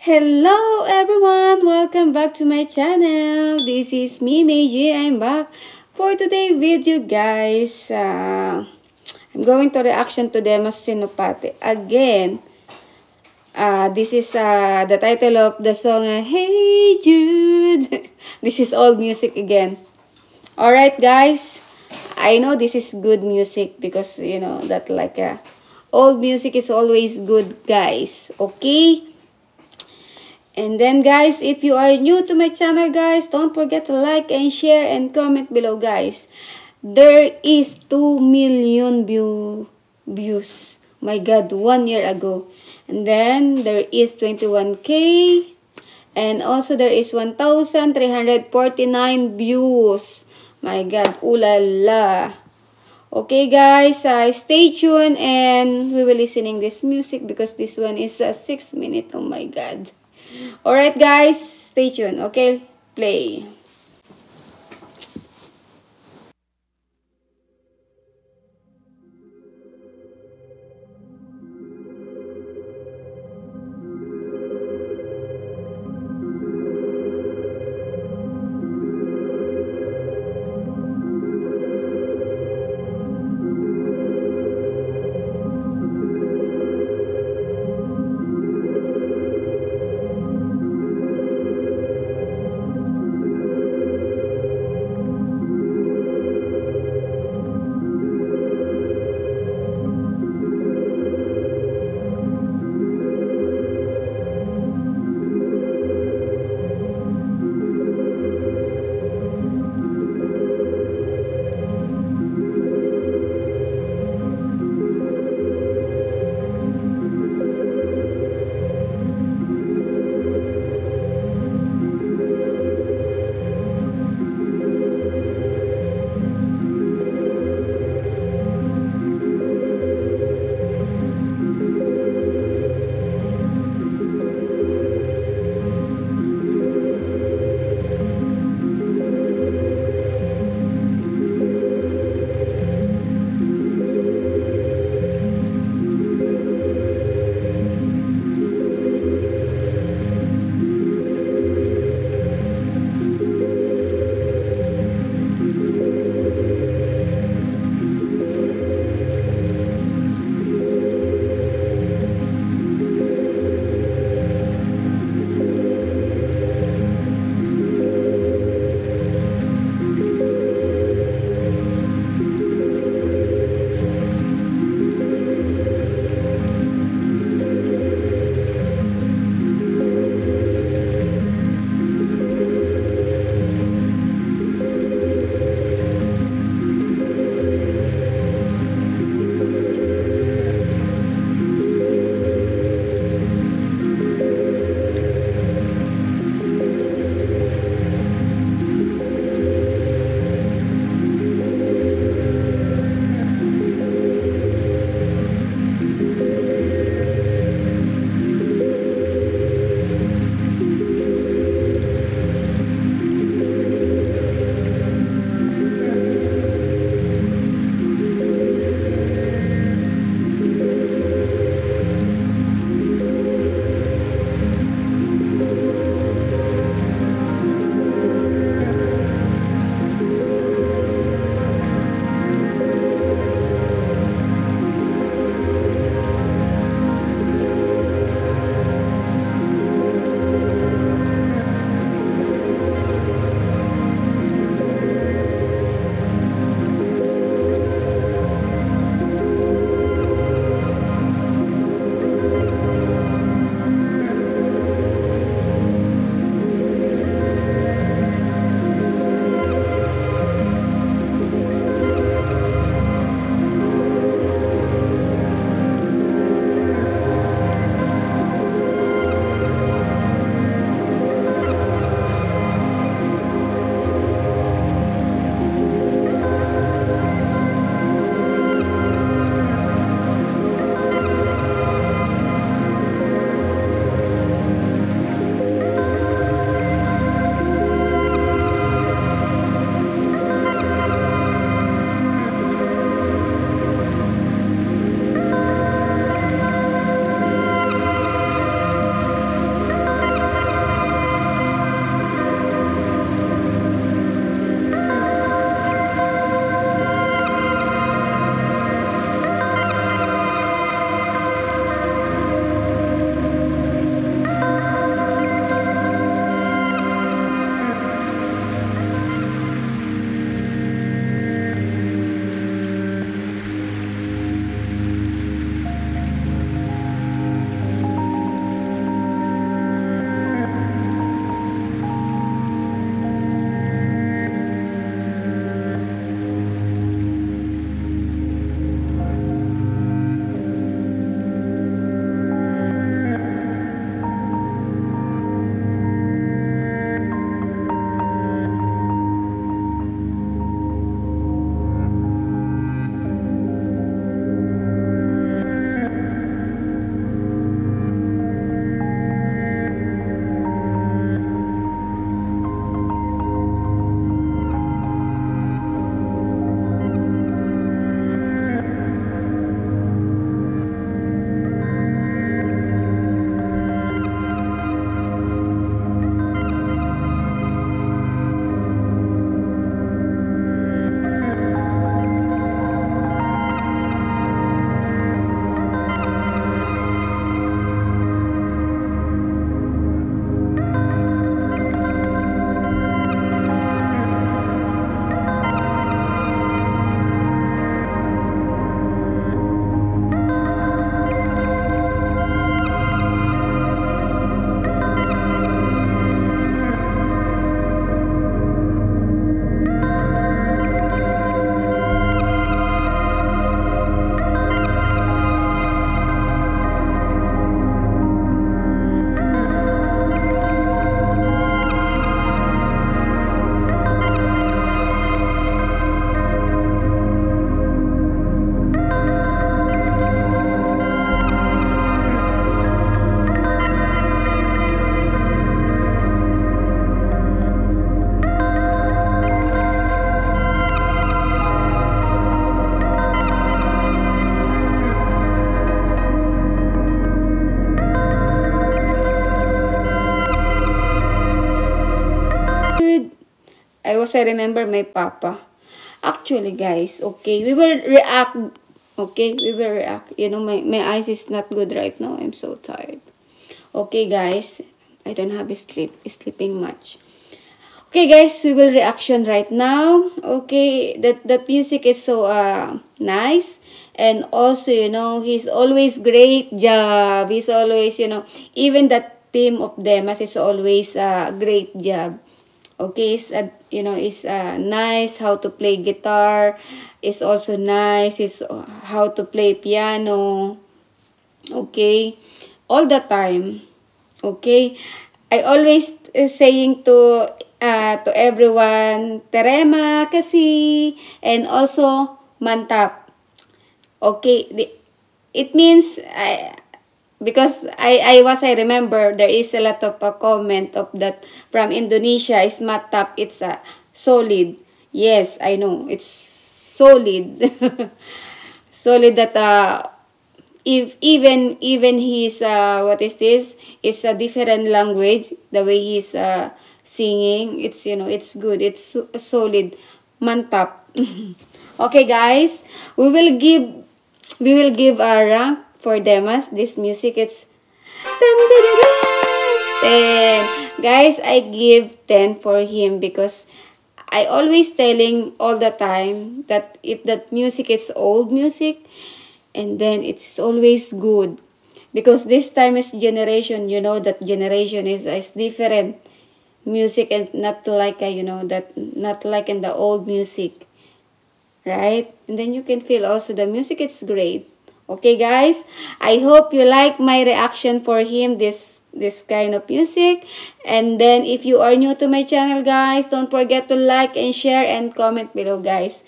Hello everyone! Welcome back to my channel. This is me, Meiji. I'm back for today's video, guys. I'm going to reaction to Demas Sinopate again. This is the title of the song, Hey Jude. This is old music again. Alright, guys. I know this is good music because, you know, that like old music is always good, guys. Okay? And then guys, if you are new to my channel guys, don't forget to like and share and comment below guys. There is 2 million views. My God, 1 year ago. And then there is 21K. And also there is 1,349 views. My God, ulala. Okay guys, stay tuned and we will listening this music because this one is 6 minutes. Oh my God. Alright guys, stay tuned. Okay, play. I remember my papa. Actually, guys, okay, we will react. Okay, we will react. You know, my eyes is not good right now. I'm so tired. Okay, guys, I don't have sleeping much. Okay, guys, we will reaction right now. Okay, that music is so nice. And also, you know, he's always great job. He's always, you know, even that team of Demas is always a great job. Okay, you know, it's nice how to play guitar. It's also nice. It's how to play piano. Okay, all the time. Okay, I always saying to everyone, Terema kasi, and also Mantap. Okay, it means I remember there is a lot of comment of that from Indonesia is Mantap. It's solid. Yes, I know it's solid. Solid that if even he's what is this, it's a different language, the way he's singing, it's, you know, it's good, it's solid. Mantap. Okay, guys, we will give a rank for Demas. This music, it's 10. Guys, I give 10 for him because I always telling all the time that if that music is old music, and then it's always good, because this time is generation, you know, that generation is different music, and not like you know, that not like in the old music, right? And then you can feel also the music is great. Okay, guys, I hope you like my reaction for him, this kind of music. And then if you are new to my channel, guys, don't forget to like and share and comment below, guys.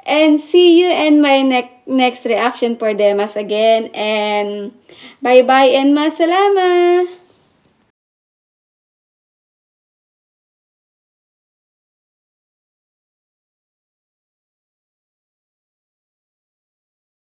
And see you in my next reaction for Demas again. And bye bye and masalama.